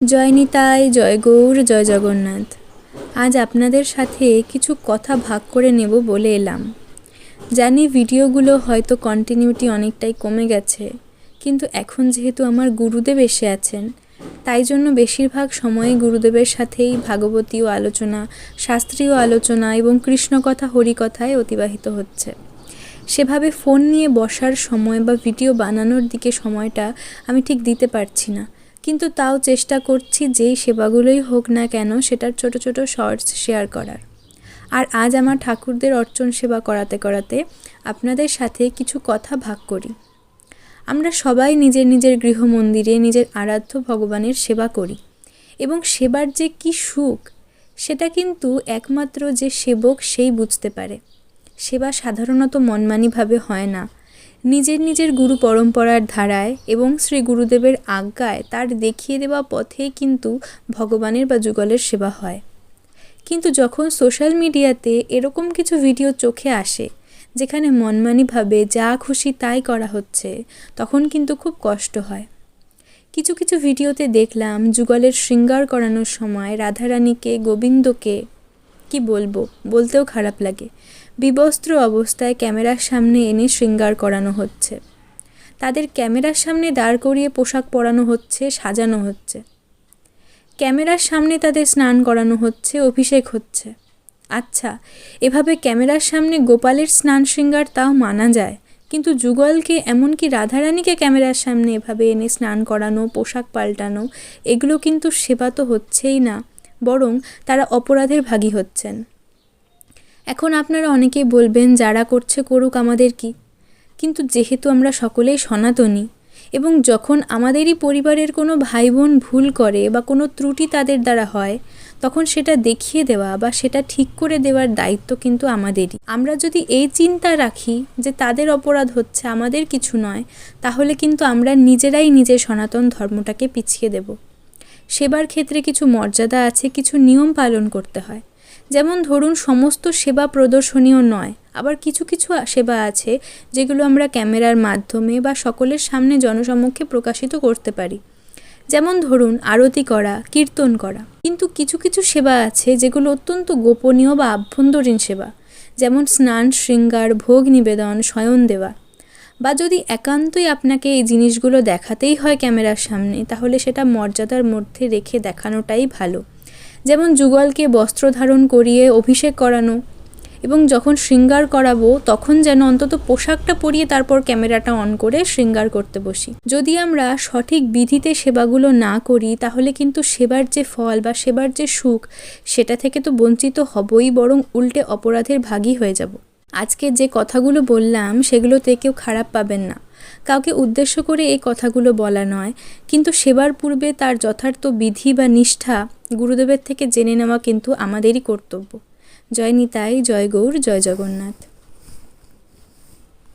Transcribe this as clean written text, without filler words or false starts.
জয় নিতাই, জয় গৌর, জয় জগন্নাথ। আজ আপনাদের সাথে কিছু কথা ভাগ করে নেব বলে এলাম। জানি ভিডিওগুলো হয়তো কন্টিনিউটি অনেকটাই কমে গেছে, কিন্তু এখন যেহেতু আমার গুরুদেব এসে আছেন, তাই জন্য বেশিরভাগ সময়ে গুরুদেবের সাথেই ভাগবতীয় আলোচনা, শাস্ত্রীয় আলোচনা এবং কৃষ্ণকথা হরিকথায় অতিবাহিত হচ্ছে। সেভাবে ফোন নিয়ে বসার সময় বা ভিডিও বানানোর দিকে সময়টা আমি ঠিক দিতে পারছি না, কিন্তু তাও চেষ্টা করছি যেই সেবাগুলোই হোক না কেন সেটার ছোট ছোট শর্টস শেয়ার করার। আর আজ আমার ঠাকুরদের অর্চন সেবা করাতে করাতে আপনাদের সাথে কিছু কথা ভাগ করি। আমরা সবাই নিজের নিজের গৃহ মন্দিরে নিজের আরাধ্য ভগবানের সেবা করি, এবং সেবার যে কী সুখ সেটা কিন্তু একমাত্র যে সেবক সেই বুঝতে পারে। সেবা সাধারণত মনমানিভাবে হয় না, নিজের নিজের গুরু পরম্পরার ধারায় এবং শ্রী গুরুদেবের আজ্ঞায় তার দেখিয়ে দেওয়া পথেই কিন্তু ভগবানের বা যুগলের সেবা হয়। কিন্তু যখন সোশ্যাল মিডিয়াতে এরকম কিছু ভিডিও চোখে আসে যেখানে মনমানিভাবে যা খুশি তাই করা হচ্ছে, তখন কিন্তু খুব কষ্ট হয়। কিছু কিছু ভিডিওতে দেখলাম যুগলের শৃঙ্গার করানোর সময় রাধারানীকে, গোবিন্দকে, কি বলবো, বলতেও খারাপ লাগে, বিবস্ত্র অবস্থায় ক্যামেরার সামনে এনে শৃঙ্গার করানো হচ্ছে। তাদের ক্যামেরার সামনে দাঁড় করিয়ে পোশাক পরানো হচ্ছে, সাজানো হচ্ছে। ক্যামেরার সামনে তাদের স্নান করানো হচ্ছে, অভিষেক হচ্ছে। আচ্ছা, এভাবে ক্যামেরার সামনে গোপালের স্নান শৃঙ্গার তাও মানা যায়, কিন্তু যুগলকে, এমনকি রাধারানীকে ক্যামেরার সামনে এভাবে এনে স্নান করানো, পোশাক পাল্টানো, এগুলো কিন্তু সেবা তো হচ্ছেই না, বরং তারা অপরাধের ভাগী হচ্ছেন। এখন আপনারা অনেকেই বলবেন, যারা করছে করুক, আমাদের কি? কিন্তু যেহেতু আমরা সকলেই সনাতনী, এবং যখন আমাদেরই পরিবারের কোনো ভাই বোন ভুল করে বা কোনো ত্রুটি তাদের দ্বারা হয়, তখন সেটা দেখিয়ে দেওয়া বা সেটা ঠিক করে দেওয়ার দায়িত্ব কিন্তু আমাদেরই। আমরা যদি এই চিন্তা রাখি যে তাদের অপরাধ হচ্ছে, আমাদের কিছু নয়, তাহলে কিন্তু আমরা নিজেরাই নিজের সনাতন ধর্মটাকে পিছিয়ে দেব। সেবার ক্ষেত্রে কিছু মর্যাদা আছে, কিছু নিয়ম পালন করতে হয়। যেমন ধরুন, সমস্ত সেবা প্রদর্শনীয় নয়, আবার কিছু কিছু সেবা আছে যেগুলো আমরা ক্যামেরার মাধ্যমে বা সকলের সামনে জনসমক্ষে প্রকাশিত করতে পারি। যেমন ধরুন, আরতি করা, কীর্তন করা। কিন্তু কিছু কিছু সেবা আছে যেগুলো অত্যন্ত গোপনীয় বা আভ্যন্তরীণ সেবা, যেমন স্নান শৃঙ্গার, ভোগ নিবেদন, শয়ন দেওয়া। বা যদি একান্তই আপনাকে এই জিনিসগুলো দেখাতেই হয় ক্যামেরার সামনে, তাহলে সেটা মর্যাদার মধ্যে রেখে দেখানোটাই ভালো। যেমন যুগলকে বস্ত্র ধারণ করিয়ে অভিষেক করানো, এবং যখন শৃঙ্গার করাবো তখন যেন অন্তত পোশাকটা পরিয়ে তারপর ক্যামেরাটা অন করে শৃঙ্গার করতে বসি। যদি আমরা সঠিক বিধিতে সেবাগুলো না করি, তাহলে কিন্তু সেবার যে ফল বা সেবার যে সুখ, সেটা থেকে তো বঞ্চিত হবই, বরং উল্টে অপরাধের ভাগী হয়ে যাব। আজকে যে কথাগুলো বললাম সেগুলোতে কেউ খারাপ পাবেন না, কাউকে উদ্দেশ্য করে এই কথাগুলো বলা নয়, কিন্তু সেবার পূর্বে তার যথার্থ বিধি বা নিষ্ঠা গুরুদেবের থেকে জেনে নেওয়া কিন্তু আমাদেরই কর্তব্য। জয় নিতাই, জয় গৌর, জয় জগন্নাথ।